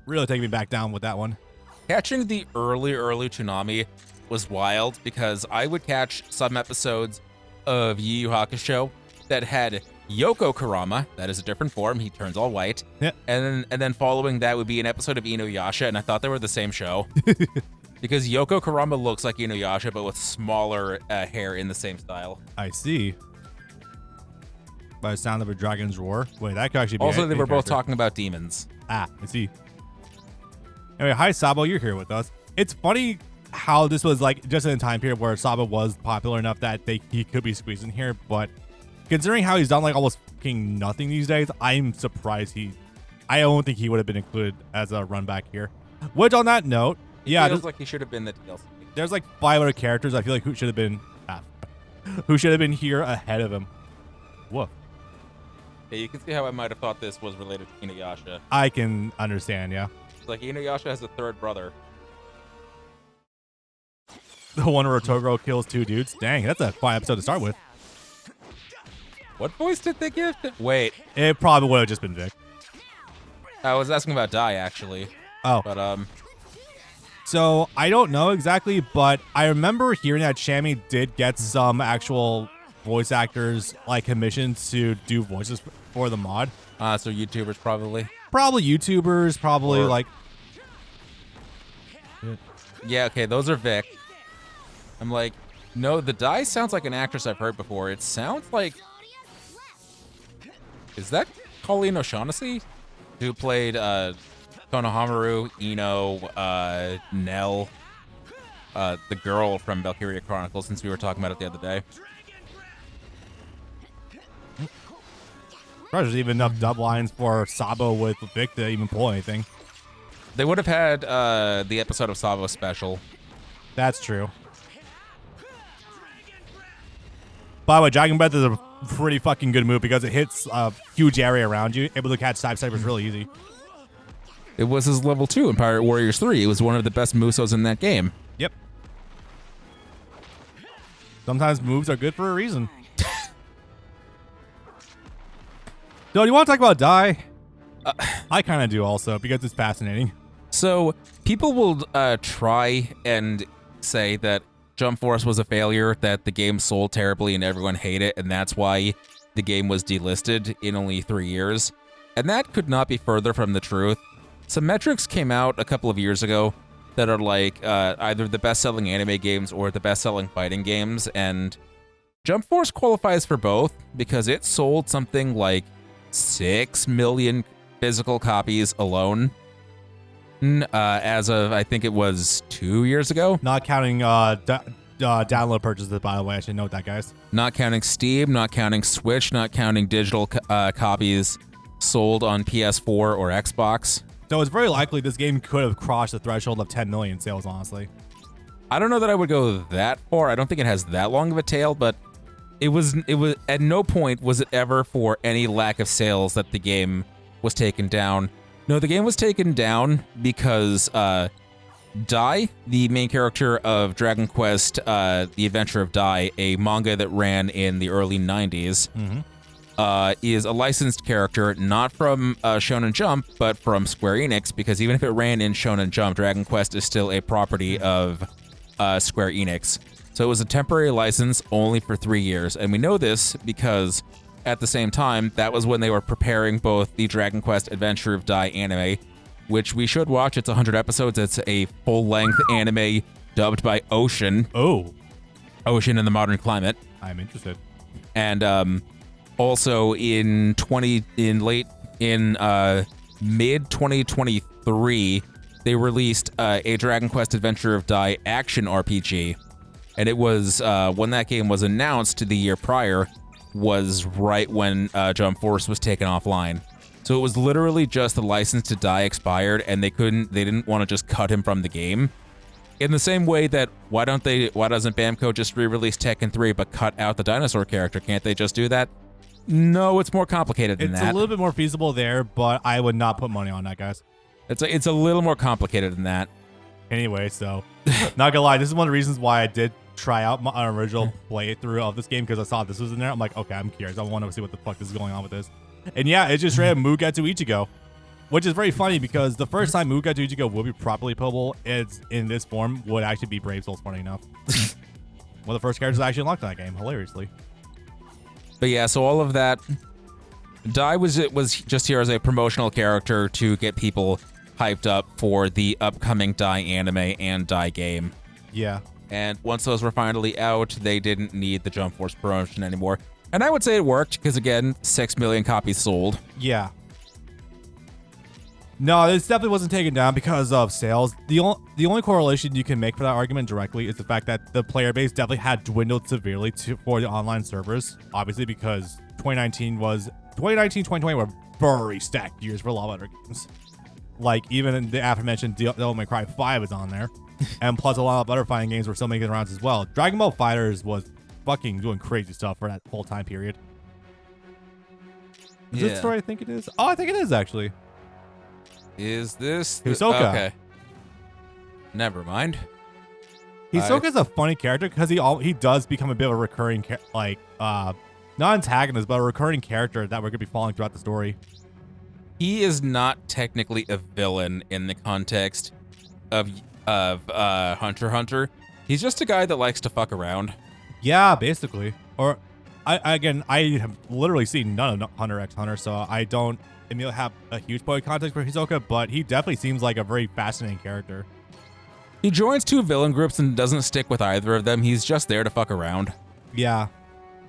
Really taking me back down with that one. Catching the early Toonami was wild because I would catch some episodes of Yu Yu Hakusho that had Yoko Kurama, that is a different form, he turns all white. Yeah. And then following that would be an episode of Inuyasha, and I thought they were the same show. Because Yoko Kurama looks like Inuyasha, but with smaller hair in the same style. I see. By the sound of a dragon's roar. Wait, that could actually be Also, they were both character. talking about demons. Ah, I see. Anyway, hi Sabo, you're here with us. It's funny how this was like just in a time period where Sabo was popular enough that he could be squeezed in here, but considering how he's done like almost fucking nothing these days, I'm surprised I don't think he would have been included as a run back here. Which on that note, yeah, Feels like he should have been the DLC. there's like 5 other characters I feel like who should have been here ahead of him. Woof. Yeah, you can see how I might have thought this was related to Inuyasha. I can understand, yeah. It's like Inuyasha has a third brother. The one where Toguro kills 2 dudes. Dang, that's a fun episode to start with. What voice did they give? Wait, It probably would have just been Vic. I was asking about Dai actually. Oh. But So I don't know exactly, but I remember hearing that Shammy did get some actual voice actors like commissioned to do voices for the mod. so YouTubers probably. Probably YouTubers, probably Or- like Yeah, okay, those are Vic. I'm like, no, the Dai sounds like an actress I've heard before. It sounds like, is that Colleen O'Shaughnessy, who played Konohamaru, Ino, Nell, the girl from Valkyria Chronicles, since we were talking about it the other day. there's even enough dub lines for Sabo with Vic to even pull anything. They would have had the episode of Sabo special. That's true. By the way, Dragon Breath is a pretty fucking good move because it hits a huge area around you. Able to catch side snipers really easy. It was his level 2 in Pirate Warriors 3. It was one of the best Musos in that game. Yep. Sometimes moves are good for a reason. Do you want to talk about Dai? I kind of do also because it's fascinating. So people will try and say that Jump Force was a failure, that the game sold terribly and everyone hated it, and that's why the game was delisted in only 3 years. And that could not be further from the truth. Some metrics came out a couple of years ago that are like either the best-selling anime games or the best-selling fighting games, and Jump Force qualifies for both because it sold something like 6 million physical copies alone as of, I think it was 2 years ago. Not counting download purchases, by the way. I should note that, guys. Not counting Steam, not counting Switch, not counting digital copies sold on PS4 or Xbox. So it's very likely this game could have crossed the threshold of 10 million sales, honestly. I don't know that I would go that far. I don't think it has that long of a tail, but it was at no point was it ever for any lack of sales that the game was taken down. No, the game was taken down because Dai, the main character of Dragon Quest, The Adventure of Dai, a manga that ran in the early 90s, is a licensed character, not from Shonen Jump, but from Square Enix, because even if it ran in Shonen Jump, Dragon Quest is still a property of Square Enix. So it was a temporary license only for 3 years, and we know this because at the same time, that was when they were preparing both the Dragon Quest Adventure of Dai anime, which we should watch. It's 100 episodes. It's a full-length anime dubbed by Ocean. Oh. Ocean in the Modern Climate. I'm interested. And also in mid 2023, they released a Dragon Quest Adventure of Dai action RPG. And it was when that game was announced the year prior, was right when Jump Force was taken offline. So it was literally just the license to Dai expired, and they didn't want to just cut him from the game. In the same way that why doesn't Bamco just re-release Tekken 3 but cut out the dinosaur character? Can't they just do that? No, it's more complicated than that. It's a little bit more feasible there, but I would not put money on that, guys. It's a little more complicated than that. Anyway, so not gonna lie, this is one of the reasons why I did try out my original playthrough of this game, because I saw this was in there. I'm like, okay, I'm curious. I want to see what the fuck is going on with this. And yeah, it's just straight up Mugetsu Ichigo. Which is very funny because the first time Muga Jujigo will be properly playable is in this form would actually be Brave Souls, funny enough. One of the first characters I actually unlocked in that game, hilariously. But yeah, so all of that, Dai was just here as a promotional character to get people hyped up for the upcoming Dai anime and Dai game. Yeah. And once those were finally out, they didn't need the Jump Force promotion anymore. And I would say it worked because, again, 6 million copies sold. Yeah. No, this definitely wasn't taken down because of sales. The only correlation you can make for that argument directly is the fact that the player base definitely had dwindled severely for the online servers. Obviously, because 2019, 2020 were very stacked years for a lot of other games. Like, even the aforementioned Devil May Cry 5 is on there. And plus, a lot of other fighting games were still making rounds as well. Dragon Ball FighterZ was fucking doing crazy stuff for that whole time period. Is this the story I think it is? Oh, I think it is, actually. Is this Hisoka? Okay. Never mind. Hisoka's a funny character because he does become a bit of a recurring not antagonist, but a recurring character that we're gonna be following throughout the story. He is not technically a villain in the context of Hunter x Hunter. He's just a guy that likes to fuck around. Yeah, basically. Or I have literally seen none of Hunter x Hunter, so I don't immediately have a huge point of context for Hisoka, but he definitely seems like a very fascinating character. He joins two villain groups and doesn't stick with either of them. He's just there to fuck around. Yeah.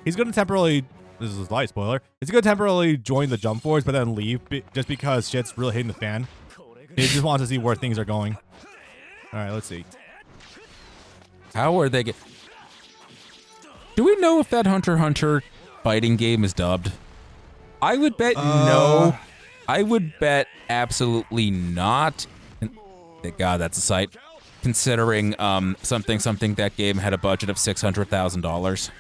He's going to temporarily, this is a slight spoiler, he's going to temporarily join the Jump Force, but then leave just because shit's really hitting the fan. He just wants to see where things are going. All right, let's see. How are they Do we know if that Hunter x Hunter fighting game is dubbed? I would bet no. I would bet absolutely not. Thank God that's a sight. Considering something that game had a budget of $600,000. Is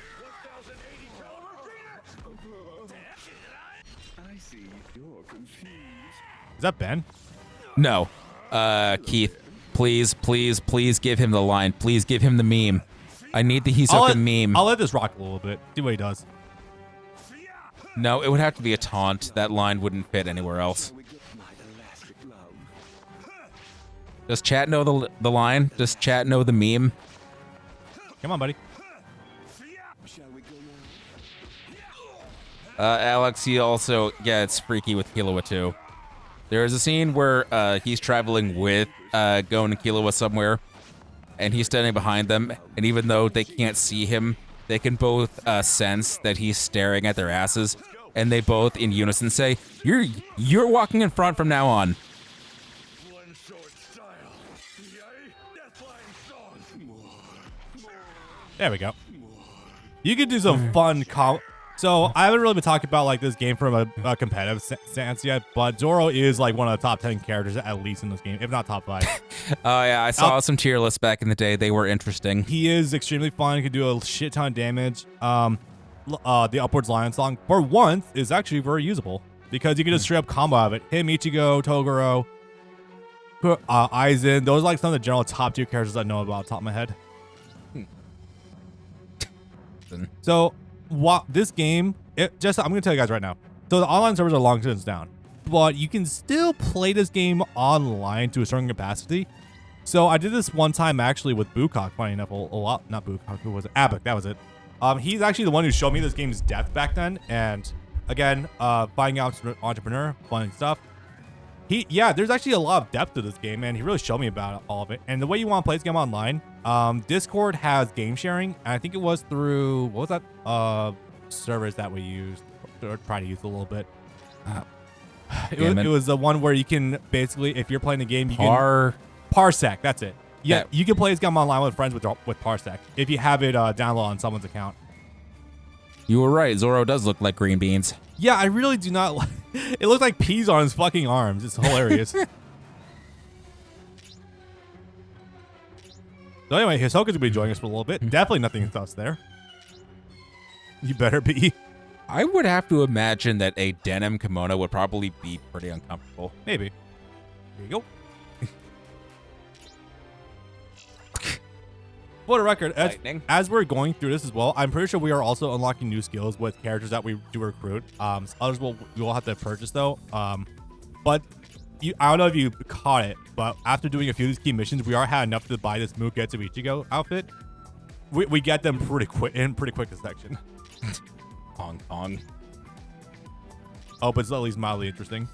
that Ben? No. Keith, please give him the line. Please give him the meme. I need the Hisoka meme. I'll let this rock a little bit. See what he does. No, it would have to be a taunt. That line wouldn't fit anywhere else. Does chat know the line? Does chat know the meme? Come on, buddy. Alex, he also gets freaky with Killua too. There is a scene where he's traveling with Gon and Killua somewhere, and he's standing behind them, and even though they can't see him, they can both sense that he's staring at their asses, and they both in unison say, "You're walking in front from now on." There we go. You could do some fun So I haven't really been talking about like this game from a competitive stance yet, but Zoro is like one of the top 10 characters at least in this game, if not top 5. Oh yeah, I saw some tier lists back in the day. They were interesting. He is extremely fun. He can do a shit ton of damage. The Upwards Lion Song for once is actually very usable because you can just straight up combo out of it. Him, Ichigo, Toguro, Aizen. Those are like some of the general top tier characters I know about off the top of my head. So this game, I'm going to tell you guys right now. So the online servers are long distance down, but you can still play this game online to a certain capacity. So I did this one time actually with Bukak, funny enough, a lot, not Bukak, who was it? Abek, that was it. He's actually the one who showed me this game's depth back then. And again, buying out entrepreneur, fun stuff. There's actually a lot of depth to this game, man. He really showed me about all of it. And the way you want to play this game online, Discord has game sharing. And I think it was through, what was that service that we used, or try to use a little bit. It was the one where you can basically, if you're playing the game, you can Parsec. That's it. Yeah, you can play this game online with friends with Parsec if you have it downloaded on someone's account. You were right. Zoro does look like green beans. Yeah, I really do not like. It looks like peas on his fucking arms. It's hilarious. So anyway, Hisoka's gonna be joining us for a little bit. Definitely nothing sus there. You better be. I would have to imagine that a denim kimono would probably be pretty uncomfortable. Maybe. There you go. For the record, as we're going through this as well, I'm pretty sure we are also unlocking new skills with characters that we do recruit. Others we will have to purchase though. But I don't know if you caught it, but after doing a few of these key missions, we are had enough to buy this Mugetsu Ichigo outfit. We get them pretty quick section. Hong Kong. Oh, but it's at least mildly interesting.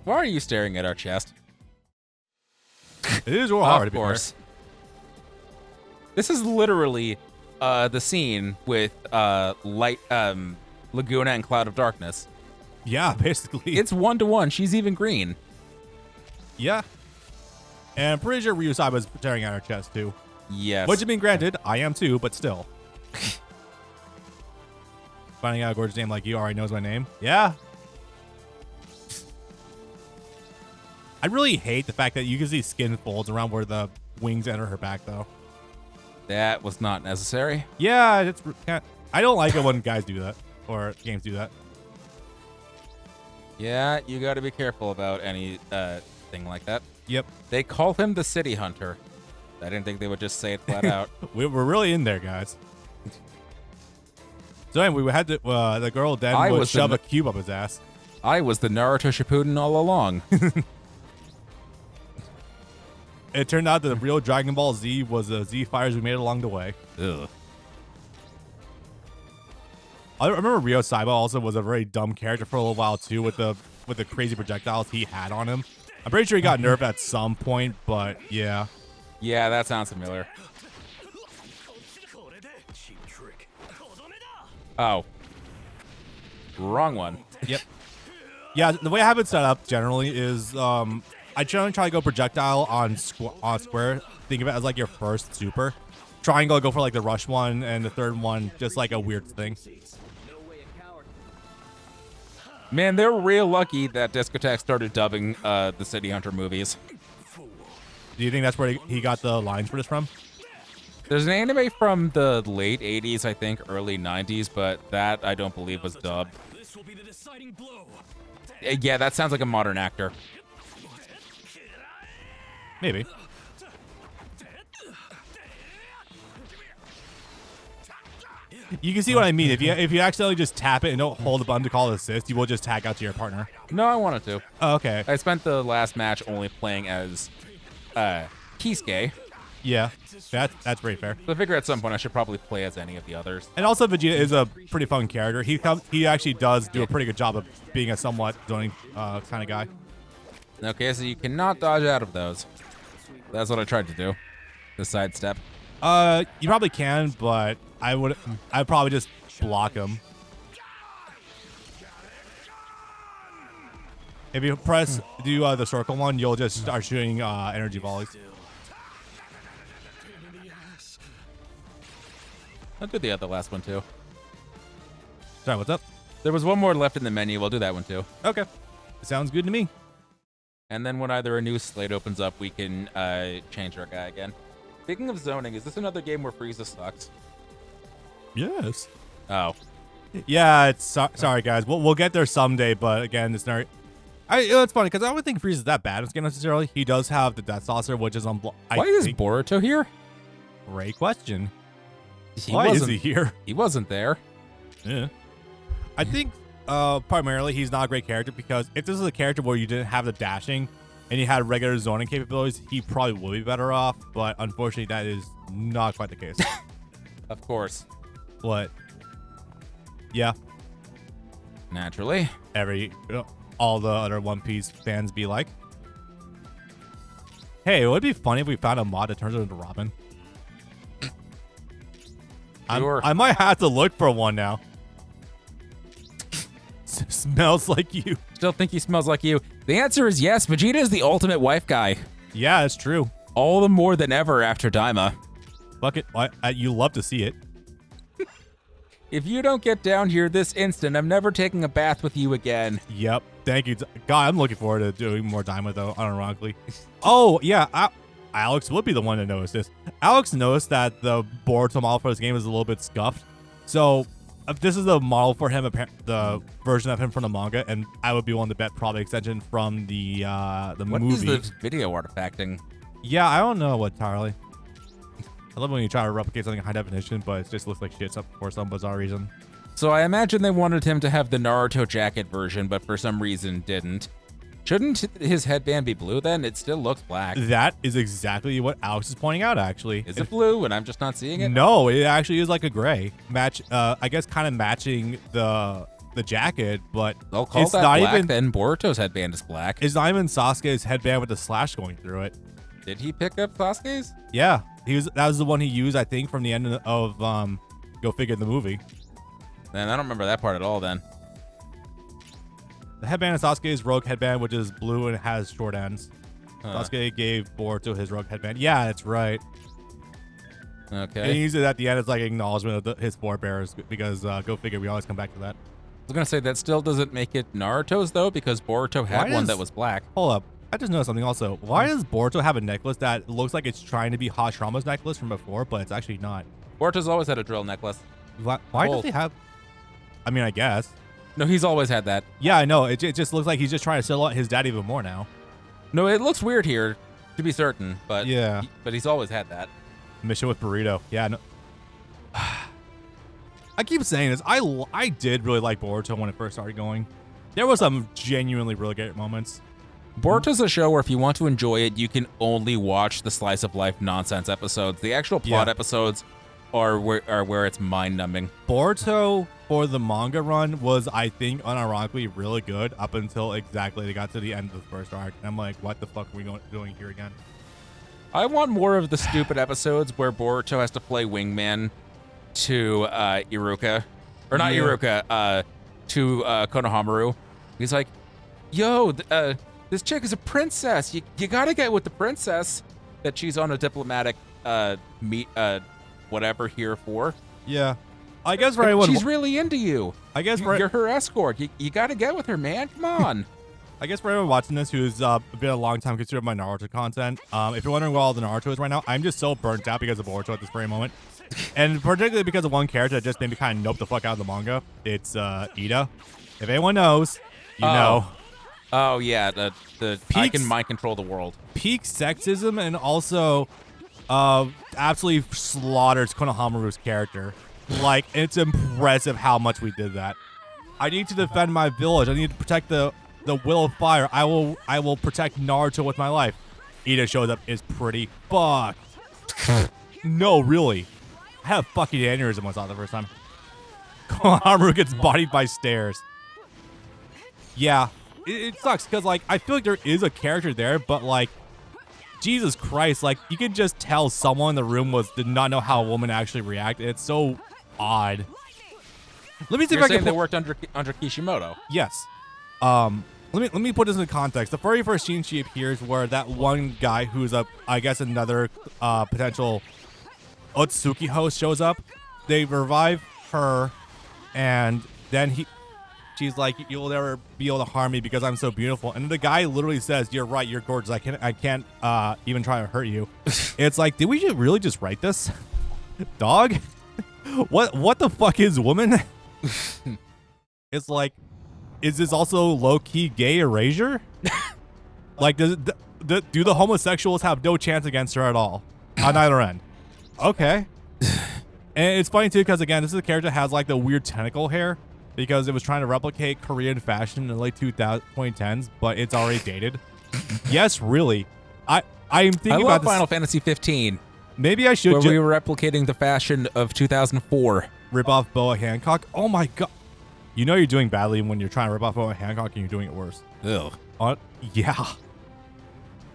Why are you staring at our chest? It is real hard. Of course. This is literally the scene with Light, Laguna, and Cloud of Darkness. Yeah, basically. It's 1-to-1. She's even green. Yeah. And I'm pretty sure Ryu Saiba's staring at her chest too. Yes. Which, I mean, granted, I am too, but still. Finding out a gorgeous name like you already knows my name. Yeah. I really hate the fact that you can see skin folds around where the wings enter her back, though. That was not necessary. Yeah, it's. I don't like it when guys do that or games do that. Yeah, you got to be careful about any thing like that. Yep. They call him the City Hunter. I didn't think they would just say it flat out. We're really in there, guys. So anyway, we had to. The girl then would shove a cube up his ass. I was the Naruto Shippuden all along. It turned out that the real Dragon Ball Z was the Z fighters we made along the way. Ugh. I remember Ryo Saiba also was a very dumb character for a little while too, with the crazy projectiles he had on him. I'm pretty sure he got nerfed at some point, but yeah. Yeah, that sounds familiar. Oh. Wrong one. Yep. Yeah, the way I have it set up generally is I generally try to go projectile on square. Think of it as like your first super. Triangle, go for like the rush one, and the third one just like a weird thing. Man, they're real lucky that Discotheque started dubbing the City Hunter movies. Do you think that's where he got the lines for this from? There's an anime from the late 80s, I think, early 90s, but that I don't believe was dubbed. Yeah, that sounds like a modern actor. Maybe. You can see what I mean. If you accidentally just tap it and don't hold the button to call it assist, you will just tag out to your partner. No, I wanted to. Oh, okay. I spent the last match only playing as Kisuke. Yeah, that's very fair. So I figure at some point I should probably play as any of the others. And also, Vegeta is a pretty fun character. He actually does do a pretty good job of being a somewhat zoning kind of guy. Okay, so you cannot dodge out of those. That's what I tried to do. The sidestep. You probably can, but I'd probably just block him. If you do the circle one, you'll just start shooting energy volleys. I'll do the other last one too. Sorry, what's up? There was one more left in the menu. We'll do that one too. Okay. Sounds good to me. And then when either a new slate opens up, we can change our guy again. Speaking of zoning, is this another game where Frieza sucks? Yes. Oh. Yeah, it's sorry guys. We'll get there someday, but again, it's not. It's funny because I don't think Frieza's that bad in this game necessarily. He does have the Death Saucer, which is on. Why is Boruto here? Great question. Why is he here? He wasn't there. Yeah. I think primarily he's not a great character because if this is a character where you didn't have the dashing and you had regular zoning capabilities, he probably would be better off. But unfortunately, that is not quite the case. Of course. What? Yeah. Naturally. All the other One Piece fans be like. Hey, it would be funny if we found a mod that turns it into Robin. Sure. I might have to look for one now. Smells like you. Still think he smells like you? The answer is yes. Vegeta is the ultimate wife guy. Yeah, it's true. All the more than ever after Daima. Fuck it. You love to see it. If you don't get down here this instant, I'm never taking a bath with you again. Yep. Thank you. God, I'm looking forward to doing more Daima, though, unironically. Oh, yeah. Alex would be the one to notice this. Alex noticed that the Boruto model for this game is a little bit scuffed. So, if this is the model for him, the version of him from the manga, and I would be willing to bet probably extension from the movie. What is this video artifacting? Yeah, I don't know what entirely. I love when you try to replicate something in high definition, but it just looks like shit for some bizarre reason. So I imagine they wanted him to have the Naruto jacket version, but for some reason didn't. Shouldn't his headband be blue then? It still looks black. That is exactly what Alex is pointing out, actually. Is it blue and I'm just not seeing it? No, it actually is like a gray. I guess kind of matching the jacket, but I'll call it's that not black, even, then Boruto's headband is black. it's not even Sasuke's headband with the slash going through it. Did he pick up Sasuke's? Yeah, that was the one he used, I think, from the end of Go Figure, the movie. Man, I don't remember that part at all then. The headband is Sasuke's rogue headband, which is blue and has short ends. Huh. Sasuke gave Boruto his rogue headband. Yeah, that's right. And he Okay. used it at the end as like acknowledgement of his forebears, because Go Figure, we always come back to that. I was gonna say that still doesn't make it Naruto's though, because Boruto had Why one does- that was black. Hold up. I just noticed something also. Why does Boruto have a necklace that looks like it's trying to be Hashirama's necklace from before, but it's actually not? Boruto's always had a drill necklace. Why does Gold. he have... I mean, I guess. No, he's always had that. Yeah, I know. It just looks like he's just trying to sell out his dad even more now. No, it looks weird here, to be certain, but Yeah. but he's always had that. Mission with Burrito. Yeah, no. I keep saying this. I did really like Boruto when it first started going. There was some genuinely really great moments. Boruto's a show where if you want to enjoy it, you can only watch the slice of life nonsense episodes. The actual plot Yeah. episodes are where it's mind numbing. Boruto for the manga run was, I think, unironically really good up until exactly they got to the end of the first arc. And I'm like, what the fuck are we doing here again? I want more of the stupid episodes where Boruto has to play wingman to Iruka, or not Yeah. Iruka, to Konohamaru. He's like, "Yo, this chick is a princess. You gotta get with the princess that she's on a diplomatic whatever here for. Yeah. I guess for anyone, She's really into you. I guess for You're her escort. You gotta get with her, man. Come on." I guess for anyone watching this who's been a long time consumer of my Naruto content, if you're wondering what all the Naruto is right now, I'm just so burnt out because of Boruto at this very moment. And particularly because of one character that just made me kind of nope the fuck out of the manga. It's Ida. If anyone knows, you know. Oh yeah, the I Peaks- can mind control the world. Peak sexism and also absolutely slaughters Konohamaru's character. Like, it's impressive how much we did that. I need to defend my village. I need to protect the will of fire. I will protect Naruto with my life. Ida shows up, is pretty fucked. No, really. I had a fucking aneurysm when I saw it the first time. Konohamaru gets bodied by stairs. Yeah, it sucks because, like, I feel like there is a character there, but, like, Jesus Christ, like, you can just tell someone in the room did not know how a woman actually reacted. It's so odd. Let me see You're if I saying can they worked under Kishimoto. Yes. Let me put this into context. The very first scene she appears where that one guy who's I guess another potential Otsuki host shows up. They revive her, and then she's like, "You'll never be able to harm me because I'm so beautiful." And the guy literally says, "You're right. You're gorgeous. I can't even try to hurt you." It's like, did we really just write this, dog? What the fuck is woman? It's like, is this also low-key gay erasure? Like, do the homosexuals have no chance against her at all on either end? Okay. And it's funny too because, again, this is a character that has like the weird tentacle hair because it was trying to replicate Korean fashion in the late 2010s, but it's already dated. Yes, really. I am thinking I about love this. Final Fantasy 15, Maybe I should where just we were replicating the fashion of 2004. rip off Boa Hancock. Oh my god. You know you're doing badly when you're trying to rip off Boa Hancock and you're doing it worse. Ugh. Yeah.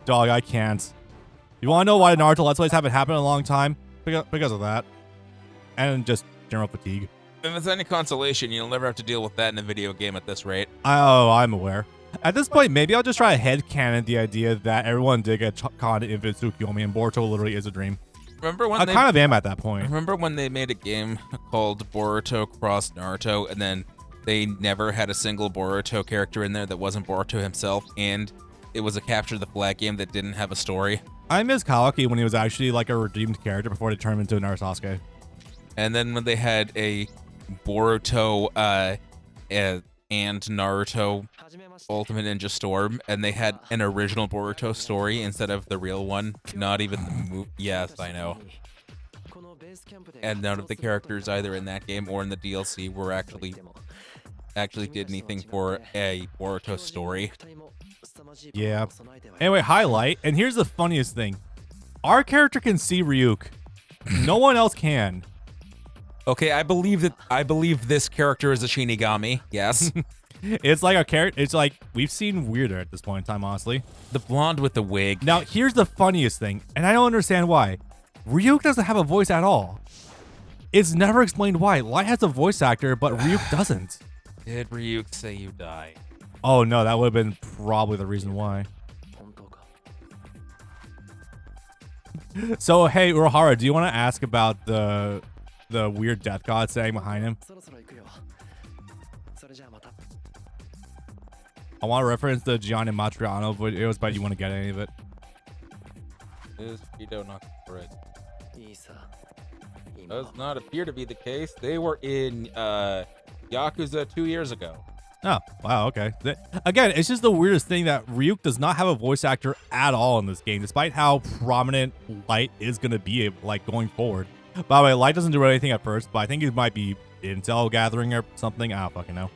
Dog, I can't. You want to know why Naruto Let's Plays haven't happened in a long time? Because of that. And just general fatigue. If it's any consolation, you'll never have to deal with that in a video game at this rate. Oh, I'm aware. At this point, maybe I'll just try to headcanon the idea that everyone did get caught in Infinite Tsukuyomi and Boruto literally is a dream. Remember when I kind of am at that point. Remember when they made a game called Boruto Cross Naruto, and then they never had a single Boruto character in there that wasn't Boruto himself, and it was a capture the flag game that didn't have a story? I miss Kawaki when he was actually like a redeemed character before they turned him into another Sasuke. And then when they had a Boruto and Naruto Ultimate Ninja Storm, and they had an original Boruto story instead of the real one, not even the movie. Yes, I know. And none of the characters either in that game or in the DLC were actually did anything for a Boruto story. Yeah. Anyway, highlight. And here's the funniest thing. Our character can see Ryuk. No one else can. Okay, I believe this character is a Shinigami. Yes. It's like a character. It's like we've seen weirder at this point in time, honestly. The blonde with the wig. Now, here's the funniest thing, and I don't understand why. Ryuk doesn't have a voice at all. It's never explained why. Light has a voice actor, but Ryuk doesn't. Did Ryuk say you die? Oh no, that would have been probably the reason why. So hey, Uruhara, do you want to ask about the weird death god saying behind him? I want to reference the Gian and Matriano videos, but you want to get any of it? Is Vito not correct? Does not appear to be the case. They were in Yakuza 2 years ago. Oh, wow, okay. Again, it's just the weirdest thing that Ryuk does not have a voice actor at all in this game, despite how prominent Light is going to be like going forward. By the way, Light doesn't do anything at first, but I think it might be intel gathering or something. I don't fucking know.